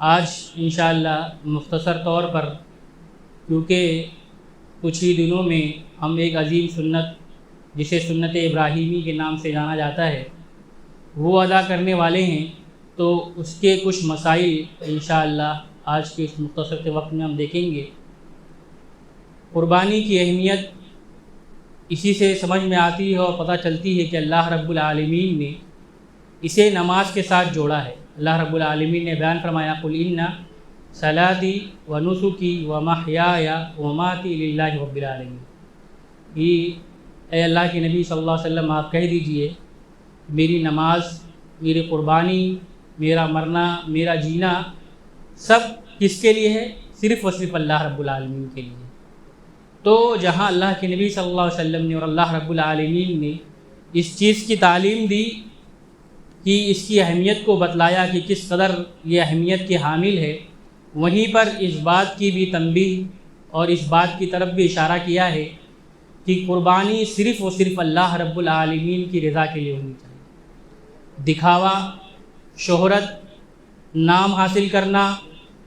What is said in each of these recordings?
آج انشاءاللہ مختصر طور پر، کیونکہ کچھ ہی دنوں میں ہم ایک عظیم سنت جسے سنت ابراہیمی کے نام سے جانا جاتا ہے وہ ادا کرنے والے ہیں، تو اس کے کچھ مسائل انشاءاللہ آج کے اس مختصر سے وقت میں ہم دیکھیں گے۔ قربانی کی اہمیت اسی سے سمجھ میں آتی ہے اور پتہ چلتی ہے کہ اللہ رب العالمین نے اسے نماز کے ساتھ جوڑا ہے۔ اللہ رب العالمین نے بیان فرمایا قُلْ إِنَّ صَلَاتِي وَنُسُكِي وَمَحْيَايَ وَمَمَاتِي لِلَّهِ رَبِّ الْعَالَمِينَ۔ اے اللہ کے نبی صلی اللہ علیہ وسلم آپ کہہ دیجئے میری نماز، میری قربانی، میرا مرنا، میرا جینا سب کس کے لیے ہے؟ صرف و صرف اللہ رب العالمین کے لیے۔ تو جہاں اللہ کے نبی صلی اللہ علیہ وسلم نے اور اللہ رب العالمین نے اس چیز کی تعلیم دی کہ اس کی اہمیت کو بتلایا کہ کس قدر یہ اہمیت کے حامل ہے، وہیں پر اس بات کی بھی تنبیہ اور اس بات کی طرف بھی اشارہ کیا ہے کہ قربانی صرف و صرف اللہ رب العالمین کی رضا کے لیے ہونی چاہیے۔ دکھاوا، شہرت، نام حاصل کرنا،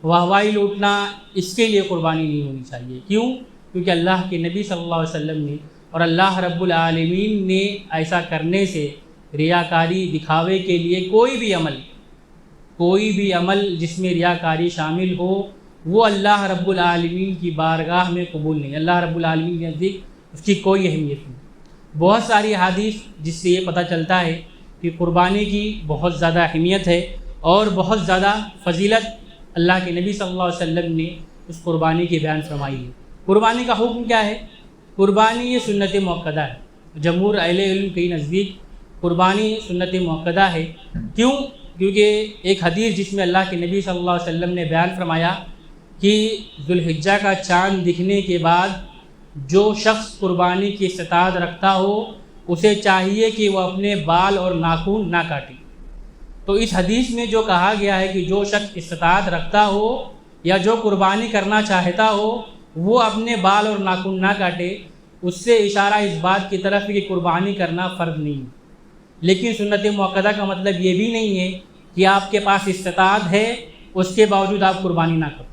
واہوائی لوٹنا، اس کے لیے قربانی نہیں ہونی چاہیے۔ کیوں؟ کیونکہ اللہ کے نبی صلی اللہ علیہ وسلم نے اور اللہ رب العالمین نے ایسا کرنے سے ریاکاری، دکھاوے کے لیے کوئی بھی عمل جس میں ریاکاری شامل ہو وہ اللہ رب العالمین کی بارگاہ میں قبول نہیں، اللہ رب العالمین کے نزدیک اس کی کوئی اہمیت نہیں۔ بہت ساری حدیث جس سے یہ پتہ چلتا ہے کہ قربانی کی بہت زیادہ اہمیت ہے اور بہت زیادہ فضیلت اللہ کے نبی صلی اللہ علیہ وسلم نے اس قربانی کی بیان فرمائی ہے۔ قربانی کا حکم کیا ہے؟ قربانی یہ سنت موقدہ ہے۔ جمہور اہل علم کے نزدیک قربانی سنت موقدہ ہے۔ کیوں؟ کیونکہ ایک حدیث جس میں اللہ کے نبی صلی اللہ علیہ وسلم نے بیان فرمایا کہ ذوالحجہ کا چاند دکھنے کے بعد جو شخص قربانی کی استطاعت رکھتا ہو اسے چاہیے کہ وہ اپنے بال اور ناخن نہ کاٹے۔ تو اس حدیث میں جو کہا گیا ہے کہ جو شخص استطاعت رکھتا ہو یا جو قربانی کرنا چاہتا ہو وہ اپنے بال اور ناخن نہ کاٹے، اس سے اشارہ اس بات کی طرف کہ قربانی کرنا فرض نہیں ہے۔ لیکن سنت موقدہ کا مطلب یہ بھی نہیں ہے کہ آپ کے پاس استطاعت ہے اس کے باوجود آپ قربانی نہ کرو،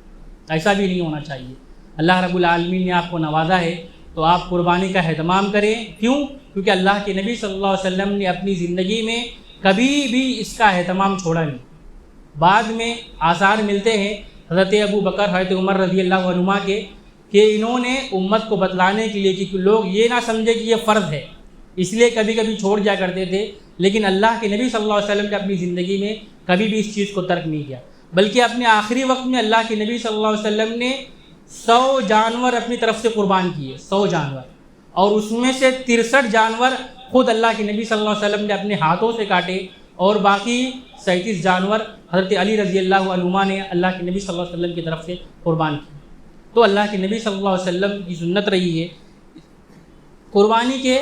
ایسا بھی نہیں ہونا چاہیے۔ اللہ رب العالمین نے آپ کو نوازا ہے تو آپ قربانی کا اہتمام کریں۔ کیوں؟ کیونکہ اللہ کے نبی صلی اللہ علیہ وسلم نے اپنی زندگی میں کبھی بھی اس کا اہتمام چھوڑا نہیں۔ بعد میں آثار ملتے ہیں حضرت ابو بکر، حضرت عمر رضی اللہ عنہما کے، کہ انہوں نے امت کو بتلانے کے لیے کہ لوگ یہ نہ سمجھے کہ یہ فرض ہے، اس لیے کبھی کبھی چھوڑ جا کرتے تھے، لیکن اللہ کے نبی صلی اللہ علیہ وسلم نے اپنی زندگی میں کبھی بھی اس چیز کو ترک نہیں کیا، بلکہ اپنے آخری وقت میں اللہ کے نبی صلی اللہ علیہ وسلم نے 100 جانور اپنی طرف سے قربان کیے، 100 جانور، اور اس میں سے 63 جانور خود اللہ کے نبی صلی اللہ علیہ وسلم نے اپنے ہاتھوں سے کاٹے، اور باقی 37 جانور حضرت علی رضی اللہ عنہما نے اللہ کے نبی صلی اللہ علیہ وسلم کی طرف سے قربان کیے۔ تو اللہ کے نبی صلی اللہ علیہ وسلم کی سنت رہی ہے۔ قربانی کے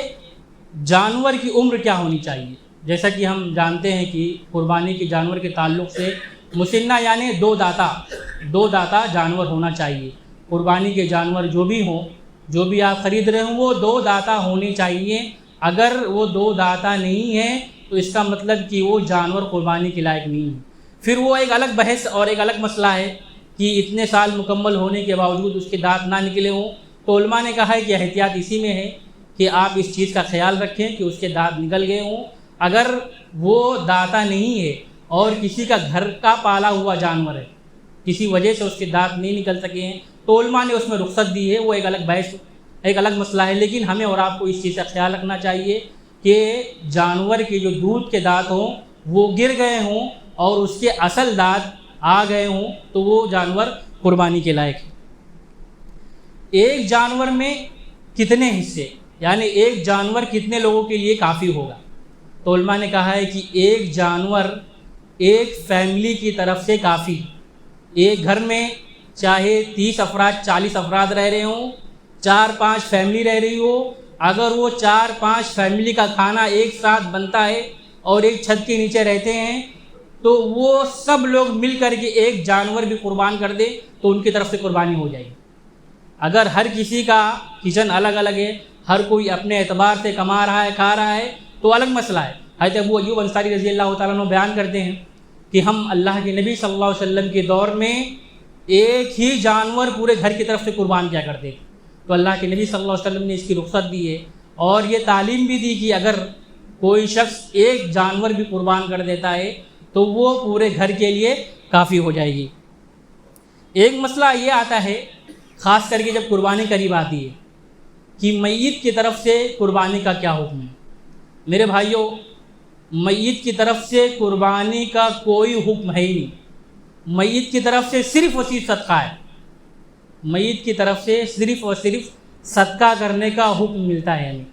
جانور کی عمر کیا ہونی چاہیے؟ جیسا کہ ہم جانتے ہیں کہ قربانی کے جانور کے تعلق سے مسنہ یعنی دو داتا جانور ہونا چاہیے۔ قربانی کے جانور جو بھی ہوں، جو بھی آپ خرید رہے ہوں، وہ 2 داتا ہونے چاہیے۔ اگر وہ 2 داتا نہیں ہیں تو اس کا مطلب کہ وہ جانور قربانی کے لائق نہیں ہے۔ پھر وہ ایک الگ بحث اور ایک الگ مسئلہ ہے کہ اتنے سال مکمل ہونے کے باوجود اس کے دانت نہ نکلے ہوں، تو علماء نے کہا ہے کہ احتیاط اسی میں ہے کہ آپ اس چیز کا خیال رکھیں کہ اس کے دانت نکل گئے ہوں۔ اگر وہ داتا نہیں ہے اور کسی کا گھر کا پالا ہوا جانور ہے، کسی وجہ سے اس کے دانت نہیں نکل سکے ہیں، تو علماء نے اس میں رخصت دی ہے، وہ ایک الگ بحث، ایک الگ مسئلہ ہے۔ لیکن ہمیں اور آپ کو اس چیز کا خیال رکھنا چاہیے کہ جانور کے جو دودھ کے دانت ہوں وہ گر گئے ہوں اور اس کے اصل دانت آ گئے ہوں تو وہ جانور قربانی کے لائق ہے۔ ایک جانور میں کتنے حصے، یعنی ایک جانور کتنے لوگوں کے لیے کافی ہوگا؟ تو علماء نے کہا ہے کہ ایک جانور ایک فیملی کی طرف سے کافی۔ ایک گھر میں چاہے 30 افراد 40 افراد رہ رہے ہوں، 4-5 فیملی رہ رہی ہو، اگر وہ 4-5 فیملی کا کھانا ایک ساتھ بنتا ہے اور ایک چھت کے نیچے رہتے ہیں تو وہ سب لوگ مل کر کے ایک جانور بھی قربان کر دے تو ان کی طرف سے قربانی ہو جائے گی۔ اگر ہر کسی کا کچن الگ الگ ہے، ہر کوئی اپنے اعتبار سے کما رہا ہے، کھا رہا ہے، تو الگ مسئلہ ہے۔ حضرت ابو ایوب انصاری رضی اللہ تعالیٰ عنہ بیان کرتے ہیں کہ ہم اللہ کے نبی صلی اللہ علیہ وسلم کے دور میں ایک ہی جانور پورے گھر کی طرف سے قربان کیا کرتے تھے، تو اللہ کے نبی صلی اللہ علیہ وسلم نے اس کی رخصت دی ہے اور یہ تعلیم بھی دی کہ اگر کوئی شخص ایک جانور بھی قربان کر دیتا ہے تو وہ پورے گھر کے لیے کافی ہو جائے گی۔ ایک مسئلہ یہ آتا ہے خاص کر کے جب قربانی قریب آتی ہے کہ میت کی طرف سے قربانی کا کیا حکم ہے۔ میرے بھائیوں، میت کی طرف سے قربانی کا کوئی حکم ہے ہی نہیں، میت کی طرف سے صرف اور صرف صدقہ ہے، میت کی طرف سے صرف اور صرف صدقہ کرنے کا حکم ملتا ہے ہمیں۔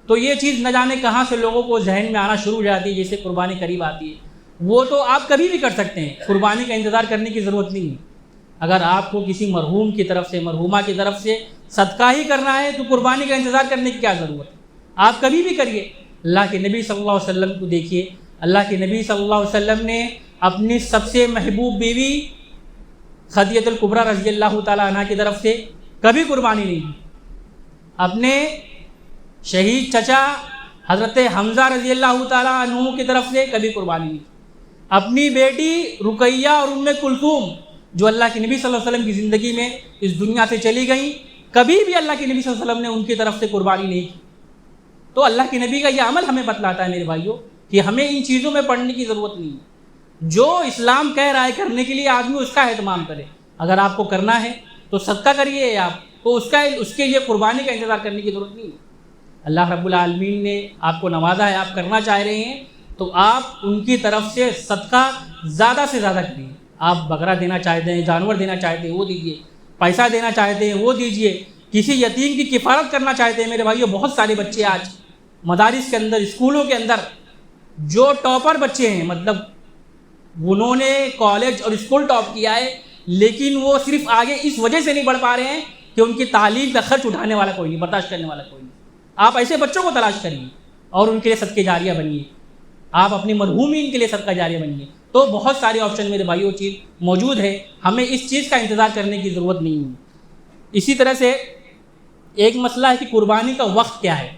تو یہ چیز نہ جانے کہاں سے لوگوں کو ذہن میں آنا شروع ہو جاتی ہے، جیسے قربانی قریب آتی ہے، وہ تو آپ کبھی بھی کر سکتے ہیں، قربانی کا انتظار کرنے کی ضرورت نہیں ہے۔ اگر آپ کو کسی مرحوم کی طرف سے، مرحومہ کی طرف سے صدقہ ہی کرنا ہے تو قربانی کا انتظار کرنے کی کیا ضرورت ہے، آپ کبھی بھی کریے۔ اللہ کے نبی صلی اللہ علیہ وسلم کو دیکھیے، اللہ کے نبی صلی اللہ علیہ وسلم نے اپنی سب سے محبوب بیوی خدیجہ الکبریٰ رضی اللہ تعالیٰ عنہ کی طرف سے کبھی قربانی نہیں کی، اپنے شہید چچا حضرت حمزہ رضی اللہ تعالیٰ عنہ کی طرف سے کبھی قربانی نہیں کی، اپنی بیٹی رقیہ اور ام کلثوم جو اللہ کے نبی صلی اللہ علیہ وسلم کی زندگی میں اس دنیا سے چلی گئیں، کبھی بھی اللہ کے نبی صلی اللہ علیہ وسلم نے ان کی طرف سے قربانی نہیں کی۔ تو اللہ کے نبی کا یہ عمل ہمیں بتلاتا ہے میرے بھائیوں کہ ہمیں ان چیزوں میں پڑھنے کی ضرورت نہیں ہے، جو اسلام کہہ رہا ہے کرنے کے لیے آدمی اس کا اہتمام کرے۔ اگر آپ کو کرنا ہے تو صدقہ کریے، آپ تو اس کے لیے قربانی کا انتظار کرنے کی ضرورت نہیں ہے۔ اللہ رب العالمین نے آپ کو نوازا ہے، آپ کرنا چاہ رہے ہیں تو آپ ان کی طرف سے صدقہ زیادہ سے زیادہ کریے۔ آپ بکرا دینا چاہتے ہیں، جانور دینا چاہتے ہیں وہ دیجیے، پیسہ دینا چاہتے ہیں وہ دیجیے، کسی یتیم کی کفالت کرنا چاہتے ہیں۔ میرے بھائیوں، بہت سارے بچے آج مدارس کے اندر، اسکولوں کے اندر جو ٹاپر بچے ہیں، مطلب انہوں نے کالج اور اسکول ٹاپ کیا ہے، لیکن وہ صرف آگے اس وجہ سے نہیں بڑھ پا رہے ہیں کہ ان کی تعلیم کا خرچ اٹھانے والا کوئی نہیں، برداشت کرنے والا کوئی نہیں۔ آپ ایسے بچوں کو تلاش کریے اور ان کے لیے صدقہ جاریہ بنیے، آپ اپنی مرحومین کے لیے صدقہ جاریہ بنیے۔ تو بہت سارے آپشن میرے بھائیوں چیز موجود ہے، ہمیں اس چیز کا انتظار کرنے کی ضرورت نہیں ہے۔ اسی طرح سے ایک مسئلہ ہے کہ قربانی کا وقت کیا ہے،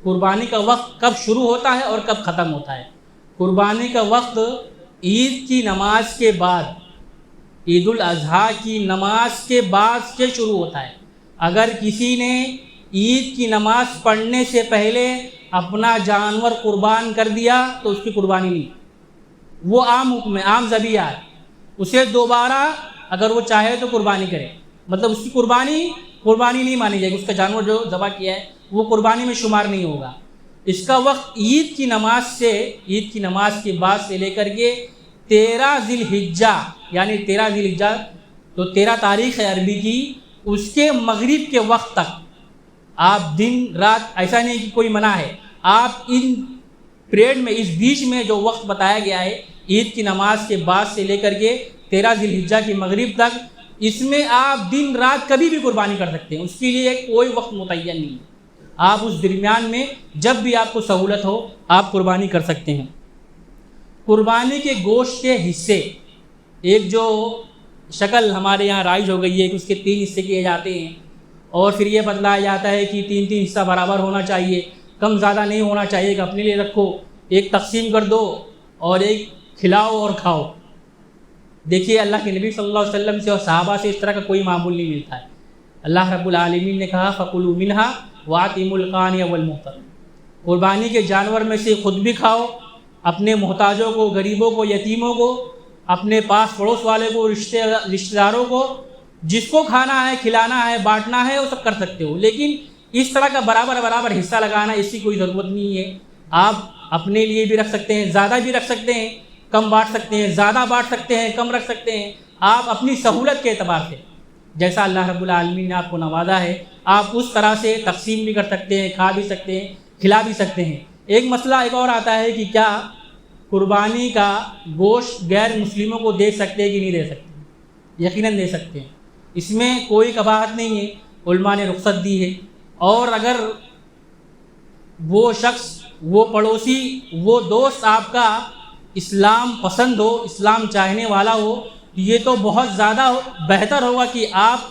قربانی کا وقت کب شروع ہوتا ہے اور کب ختم ہوتا ہے۔ قربانی کا وقت عید کی نماز کے بعد، عید الاضحیٰ کی نماز کے بعد سے شروع ہوتا ہے۔ اگر کسی نے عید کی نماز پڑھنے سے پہلے اپنا جانور قربان کر دیا تو اس کی قربانی نہیں، وہ عام حکم ہے، عام ذبیحہ ہے، اسے دوبارہ اگر وہ چاہے تو قربانی کرے، مطلب اس کی قربانی نہیں مانی جائے گی، اس کا جانور جو ذبح کیا ہے وہ قربانی میں شمار نہیں ہوگا۔ اس کا وقت عید کی نماز کے بعد سے لے کر کے 13 ذی الحجہ، یعنی 13 ذی الحجہ تو 13 تاریخ ہے عربی کی، اس کے مغرب کے وقت تک آپ دن رات، ایسا نہیں کہ کوئی منع ہے، آپ ان پیریڈ میں، اس بیچ میں جو وقت بتایا گیا ہے عید کی نماز کے بعد سے لے کر کے 13 ذی الحجہ کی مغرب تک، اس میں آپ دن رات کبھی بھی قربانی کر سکتے ہیں، اس کے لیے کوئی وقت متعین نہیں ہے۔ آپ اس درمیان میں جب بھی آپ کو سہولت ہو آپ قربانی کر سکتے ہیں۔ قربانی کے گوشت کے حصے، ایک جو شکل ہمارے یہاں رائج ہو گئی ہے کہ اس کے 3 حصے کیے جاتے ہیں اور پھر یہ بتلایا جاتا ہے کہ 3 حصہ برابر ہونا چاہیے، کم زیادہ نہیں ہونا چاہیے کہ اپنے لیے رکھو، ایک تقسیم کر دو اور ایک کھلاؤ اور کھاؤ۔ دیکھیے اللہ کے نبی صلی اللہ علیہ وسلم سے اور صحابہ سے اس طرح کا کوئی معمول نہیں ملتا ہے۔ اللہ رب العالمین نے کہا فَكُلُوا مِنْهَا وَأَطْعِمُوا الْقَانِعَ وَالْمُعْتَرَّ، قربانی کے جانور میں سے خود بھی کھاؤ، اپنے محتاجوں کو، غریبوں کو، یتیموں کو، اپنے پاس پڑوس والے کو، رشتہ داروں کو، جس کو کھانا ہے، کھلانا ہے، بانٹنا ہے، وہ سب کر سکتے ہو، لیکن اس طرح کا برابر حصہ لگانا، اس کی کوئی ضرورت نہیں ہے۔ آپ اپنے لیے بھی رکھ سکتے ہیں، زیادہ بھی رکھ سکتے ہیں، کم بانٹ سکتے ہیں، زیادہ بانٹ سکتے ہیں، کم رکھ سکتے ہیں، آپ اپنی سہولت کے اعتبار سے جیسا اللہ رب العالمین نے آپ کو نوازا ہے آپ اس طرح سے تقسیم بھی کر سکتے ہیں، کھا بھی سکتے ہیں، کھلا بھی سکتے ہیں۔ ایک مسئلہ ایک اور آتا ہے کہ کیا قربانی کا گوشت غیر مسلموں کو دے سکتے ہیں کہ نہیں دے سکتے؟ یقیناً دے سکتے ہیں، اس میں کوئی قباحت نہیں ہے، علماء نے رخصت دی ہے۔ اور اگر وہ شخص، وہ پڑوسی، وہ دوست آپ کا اسلام پسند ہو، اسلام چاہنے والا ہو، یہ تو بہت زیادہ بہتر ہوگا کہ آپ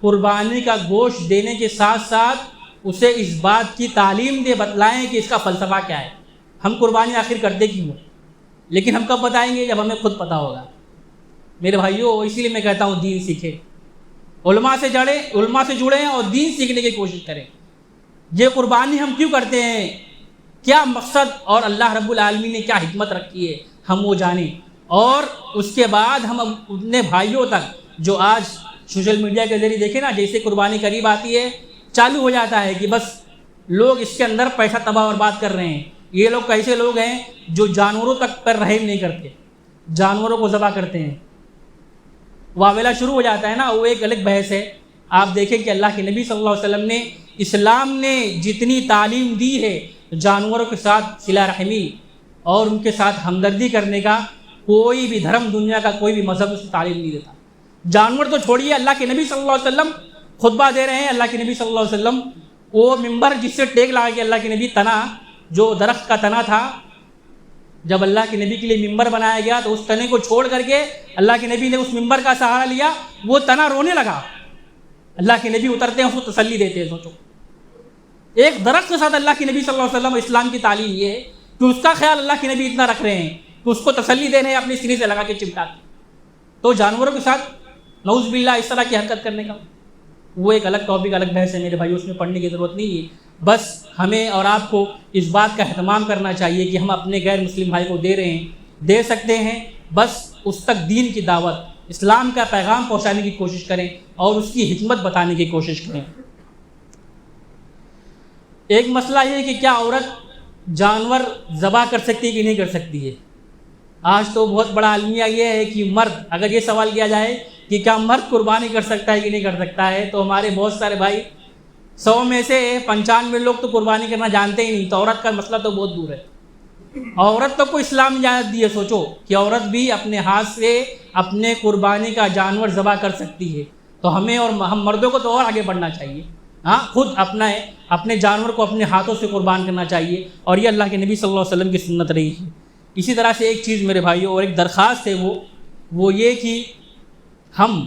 قربانی کا گوشت دینے کے ساتھ ساتھ اسے اس بات کی تعلیم دے، بتلائیں کہ اس کا فلسفہ کیا ہے، ہم قربانی آخر کرتے کیوں ہیں۔ لیکن ہم کب بتائیں گے؟ جب ہمیں خود پتہ ہوگا۔ میرے بھائیوں، اسی لیے میں کہتا ہوں دین سیکھیں، علماء سے جڑیں اور دین سیکھنے کی کوشش کریں۔ یہ قربانی ہم کیوں کرتے ہیں، کیا مقصد اور اللہ رب العالمین نے کیا حکمت رکھی ہے، ہم وہ جانیں۔ اور اس کے بعد ہم اپنے بھائیوں تک، جو آج سوشل میڈیا کے ذریعے دیکھیں نا، جیسے قربانی قریب آتی ہے چالو ہو جاتا ہے کہ بس لوگ اس کے اندر پیسہ تباہ اور برباد کر رہے ہیں۔ یہ لوگ کیسے لوگ ہیں جو جانوروں تک پر رحم نہیں کرتے، جانوروں کو ذبح کرتے ہیں۔ واویلا شروع ہو جاتا ہے نا، وہ ایک الگ بحث ہے۔ آپ دیکھیں کہ اللہ کے نبی صلی اللہ علیہ وسلم نے، اسلام نے جتنی تعلیم دی ہے جانوروں کے ساتھ صلہ رحمی اور ان کے ساتھ ہمدردی کرنے کا، کوئی بھی دھرم دنیا کا کوئی بھی مذہب اس کی تعلیم نہیں دیتا۔ جانور تو چھوڑیے، اللہ کے نبی صلی اللہ علیہ وسلم خطبہ دے رہے ہیں، اللہ کے نبی صلی اللہ علیہ وسلم وہ ممبر جس سے ٹیک لگا کے اللہ کے نبی تنا، جو درخت کا تنا تھا، جب اللہ کے نبی کے لیے ممبر بنایا گیا تو اس تنے کو چھوڑ کر کے اللہ کے نبی نے اس ممبر کا سہارا لیا، وہ تنا رونے لگا۔ اللہ کے نبی اترتے ہیں، اس کو تسلی دیتے ہیں۔ سوچو، ایک درخت کے ساتھ اللہ کے نبی صلی اللہ علیہ وسلم، اسلام کی تعلیم یہ ہے کہ اس کا خیال اللہ کے نبی اتنا رکھ رہے ہیں کہ اس کو تسلی دے رہے ہیں اپنی سینے سے لگا کے چمٹا کے۔ تو جانوروں کے ساتھ نعوذ باللہ اس طرح کی حرکت کرنے کا وہ ایک الگ ٹاپک، الگ بحث ہے میرے بھائی، اس میں پڑھنے کی ضرورت نہیں ہے۔ بس ہمیں اور آپ کو اس بات کا اہتمام کرنا چاہیے کہ ہم اپنے غیر مسلم بھائی کو دے رہے ہیں، دے سکتے ہیں، بس اس تک دین کی دعوت، اسلام کا پیغام پہنچانے کی کوشش کریں اور اس کی حکمت بتانے کی کوشش کریں۔ ایک مسئلہ یہ ہے کہ کیا عورت جانور ذبح کر سکتی ہے کہ نہیں کر سکتی ہے۔ آج تو بہت بڑا المیہ یہ ہے کہ مرد، اگر یہ سوال کیا جائے کہ کیا مرد قربانی کر سکتا ہے کہ نہیں کر سکتا ہے، تو ہمارے بہت سارے بھائی، 100 میں سے 95 لوگ تو قربانی کرنا جانتے ہی نہیں۔ تو عورت کا مسئلہ تو بہت دور ہے، عورت تو کو اسلام اجازت دی ہے۔ سوچو کہ عورت بھی اپنے ہاتھ سے اپنے قربانی کا جانور ذبح کر سکتی ہے، تو ہمیں اور ہم مردوں کو تو اور آگے بڑھنا چاہیے۔ ہاں، خود اپنے جانور کو اپنے ہاتھوں سے قربان کرنا چاہیے، اور یہ اللہ کے نبی صلی اللہ علیہ وسلم کی سنت رہی ہے۔ اسی طرح سے ایک چیز میرے بھائیوں، اور ایک درخواست ہے، وہ یہ کہ ہم،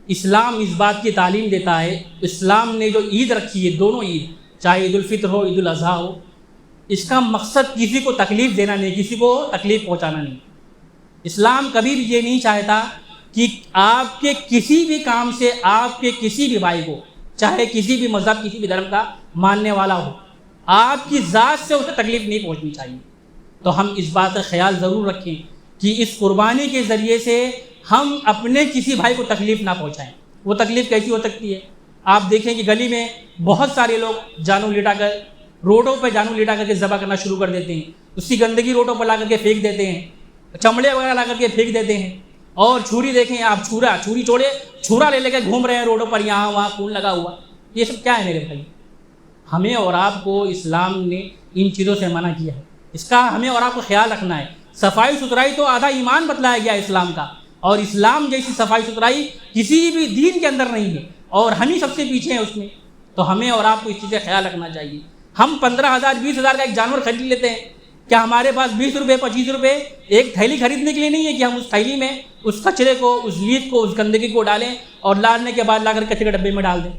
اسلام اس بات کی تعلیم دیتا ہے، اسلام نے جو عید رکھی ہے، دونوں عید، چاہے عید الفطر ہو، عید الاضحیٰ ہو، اس کا مقصد کسی کو تکلیف دینا نہیں، کسی کو تکلیف پہنچانا نہیں۔ اسلام کبھی بھی یہ نہیں چاہتا کہ آپ کے کسی بھی کام سے آپ کے کسی بھی بھائی کو، چاہے کسی بھی مذہب، کسی بھی دھرم کا ماننے والا ہو، آپ کی ذات سے اسے تکلیف نہیں پہنچنی چاہیے۔ تو ہم اس بات کا خیال ضرور رکھیں کہ اس قربانی کے ذریعے سے ہم اپنے کسی بھائی کو تکلیف نہ پہنچائیں۔ وہ تکلیف کیسی ہو سکتی ہے؟ آپ دیکھیں کہ گلی میں بہت سارے لوگ جانوں لٹا کر، روڈوں پہ جانوں لٹا کر کے ذبح کرنا شروع کر دیتے ہیں، اس کی گندگی روڈوں پر لا کر کے پھینک دیتے ہیں، چمڑے وغیرہ لا کر کے پھینک دیتے ہیں۔ اور چھری دیکھیں آپ، چھری چھوڑے، چھرا لے کے گھوم رہے ہیں روڈوں پر، یہاں وہاں خون لگا ہوا۔ یہ سب کیا ہے میرے بھائی؟ ہمیں اور آپ کو اسلام نے ان چیزوں سے منع کیا ہے، اس کا ہمیں اور آپ کو خیال رکھنا ہے۔ صفائی ستھرائی تو آدھا ایمان بتلایا گیا ہے اسلام کا، اور اسلام جیسی صفائی ستھرائی کسی بھی دین کے اندر نہیں ہے، اور ہم ہی سب سے پیچھے ہیں اس میں۔ تو ہمیں اور آپ کو اس چیز کا خیال رکھنا چاہیے۔ ہم 15,000 20,000 کا ایک جانور خرید لیتے ہیں، کیا ہمارے پاس 20 روپے 25 روپے ایک تھیلی خریدنے کے لیے نہیں ہے کہ ہم اس تھیلی میں اس کچرے کو، اس لیت کو، اس گندگی کو ڈالیں اور لانے کے بعد لا کر کچرے کے ڈبے میں ڈال دیں؟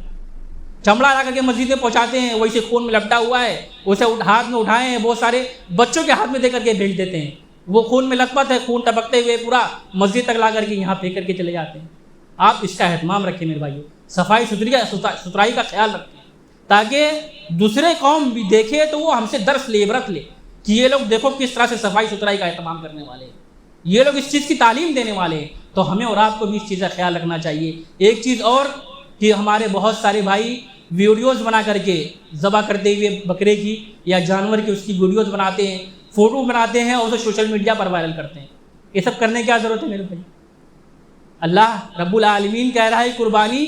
چمڑا لا کر کے مسجد میں پہنچاتے ہیں، ویسے خون میں لپٹا ہوا ہے، اسے ہاتھ میں اٹھائے ہیں، بہت سارے بچوں کے ہاتھ میں دے کر کے بھیج دیتے ہیں، وہ خون میں لت پت ہے، خون ٹپکتے ہوئے پورا مسجد تک لا کر کے یہاں پھینک کر کے چلے جاتے ہیں۔ آپ اس کا اہتمام رکھیں میرے بھائیوں، صفائی ستھرائی کا خیال رکھیں، تاکہ دوسرے قوم بھی دیکھے تو وہ ہم سے درس لے، عبرت لے کہ یہ لوگ دیکھو کس طرح سے صفائی ستھرائی کا اہتمام کرنے والے ہیں، یہ لوگ اس چیز کی تعلیم دینے والے ہیں۔ تو ہمیں اور آپ کو بھی اس چیز کا خیال رکھنا چاہیے۔ ایک چیز اور کہ ہمارے بہت سارے بھائی ویڈیوز بنا کر کے ذبح کرتے ہوئے بکرے کی یا جانور کی، اس کی ویڈیوز بناتے ہیں، فوٹو بناتے ہیں اور اسے سوشل میڈیا پر وائرل کرتے ہیں۔ یہ سب کرنے کی کیا ضرورت ہے میرے بھائی؟ اللہ رب العالمین کہہ رہا ہے قربانی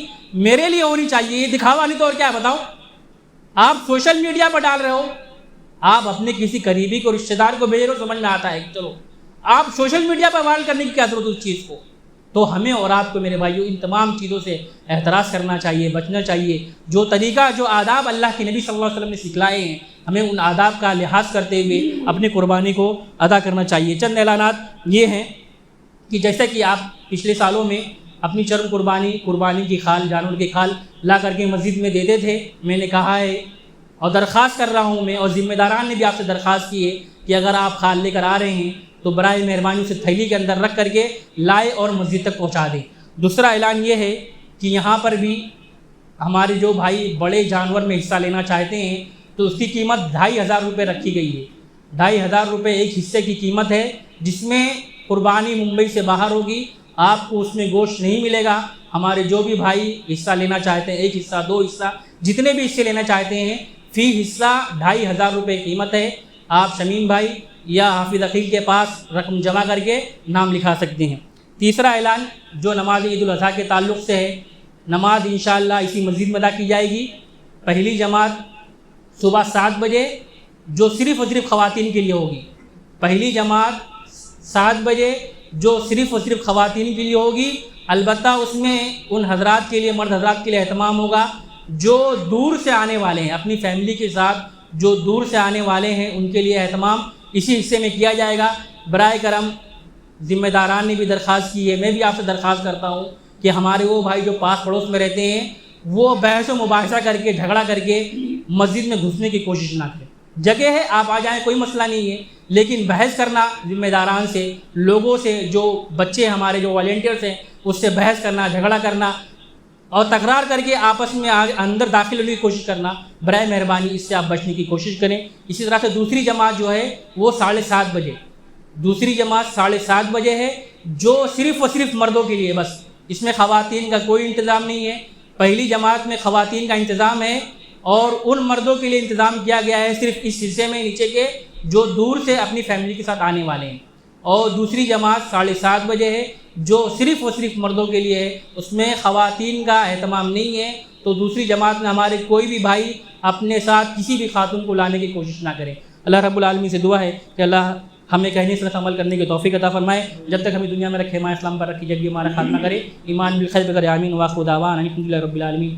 میرے لیے ہونی چاہیے، یہ دکھاوا نہیں تو اور کیا ہے بتاؤ؟ آپ سوشل میڈیا پر ڈال رہے ہو، آپ اپنے کسی قریبی کو، رشتہ دار کو بھیج رہے ہو، سمجھ میں آتا ہے کہ چلو آپ سوشل میڈیا پر وائرل کرنے کی کیا ضرورت اس چیز کو؟ تو ہمیں اور آپ کو میرے بھائیوں ان تمام چیزوں سے احتراز کرنا چاہیے، بچنا چاہیے۔ جو طریقہ، جو آداب اللہ کے نبی صلی اللہ علیہ وسلم نے سکھلائے ہیں، ہمیں ان آداب کا لحاظ کرتے ہوئے اپنی قربانی کو ادا کرنا چاہیے۔ چند اعلانات یہ ہیں کہ جیسا کہ آپ پچھلے سالوں میں اپنی چرم قربانی کی کھال، جانور کی کھال لا کر کے مسجد میں دیتے تھے، میں نے کہا ہے اور درخواست کر رہا ہوں میں، اور ذمہ داران نے بھی آپ سے درخواست کی ہے کہ اگر آپ کھال لے کر آ رہے ہیں تو برائے مہربانی اسے تھیلی کے اندر رکھ کر کے لائے اور مسجد تک پہنچا دیں۔ دوسرا اعلان یہ ہے کہ یہاں پر بھی ہمارے جو بھائی بڑے جانور میں حصہ لینا چاہتے ہیں تو اس کی قیمت 2500 روپے رکھی گئی ہے۔ 2500 روپے ایک حصے کی قیمت ہے، جس میں قربانی ممبئی سے باہر ہوگی، آپ کو اس میں گوشت نہیں ملے گا۔ ہمارے جو بھی بھائی حصہ لینا چاہتے ہیں، ایک حصہ، 2 حصہ، جتنے بھی حصے لینا چاہتے ہیں، فی حصہ 2500 روپے قیمت ہے۔ آپ شمیم بھائی یا حافظ عقیل کے پاس رقم جمع کر کے نام لکھا سکتے ہیں۔ تیسرا اعلان جو نماز عید الاضحیٰ کے تعلق سے ہے، نماز انشاءاللہ اسی مسجد میں ادا کی جائے گی۔ پہلی جماعت صبح 7 بجے جو صرف اور صرف خواتین کے لیے ہوگی۔ پہلی جماعت 7 بجے جو صرف اور صرف خواتین کے لیے ہوگی، البتہ اس میں ان حضرات کے لیے، مرد حضرات کے لیے اہتمام ہوگا جو دور سے آنے والے ہیں، اپنی فیملی کے ساتھ جو دور سے آنے والے ہیں، ان کے لیے اہتمام اسی حصے میں کیا جائے گا۔ برائے کرم ذمہ داران نے بھی درخواست کی ہے، میں بھی آپ سے درخواست کرتا ہوں کہ ہمارے وہ بھائی جو پاس پڑوس میں رہتے ہیں وہ بحث و مباحثہ کر کے، جھگڑا کر کے مسجد میں گھسنے کی کوشش نہ کریں۔ جگہ ہے آپ آ جائیں، کوئی مسئلہ نہیں ہے، لیکن بحث کرنا ذمہ داران سے، لوگوں سے، جو بچے ہمارے جو والنٹیئرس ہیں اس سے بحث کرنا، جھگڑا کرنا اور تکرار کر کے آپس میں اندر داخل ہونے کی کوشش کرنا، برائے مہربانی اس سے آپ بچنے کی کوشش کریں۔ اسی طرح سے دوسری جماعت جو ہے وہ 7:30 بجے، دوسری جماعت 7:30 بجے ہے جو صرف اور صرف مردوں کے لیے، بس اس میں خواتین کا کوئی انتظام نہیں ہے۔ پہلی جماعت میں خواتین کا انتظام ہے اور ان مردوں کے لیے انتظام کیا گیا ہے صرف اس حصے میں نیچے کے جو دور سے اپنی فیملی کے ساتھ آنے والے ہیں، اور دوسری جماعت 7:30 بجے ہے جو صرف اور صرف مردوں کے لیے ہے، اس میں خواتین کا اہتمام نہیں ہے۔ تو دوسری جماعت میں ہمارے کوئی بھی بھائی اپنے ساتھ کسی بھی خاتون کو لانے کی کوشش نہ کریں۔ اللہ رب العالمین سے دعا ہے کہ اللہ ہمیں کہنے سے عمل کرنے کی توفیق عطا فرمائے، جب تک ہمیں دنیا میں رکھے، ماں اسلام پر رکھی، جب بھی ہمارا خاتمہ کرے، ایمان بالخیر کرے، آمین۔ واخر دعوانا الحمد للہ رب العالمین۔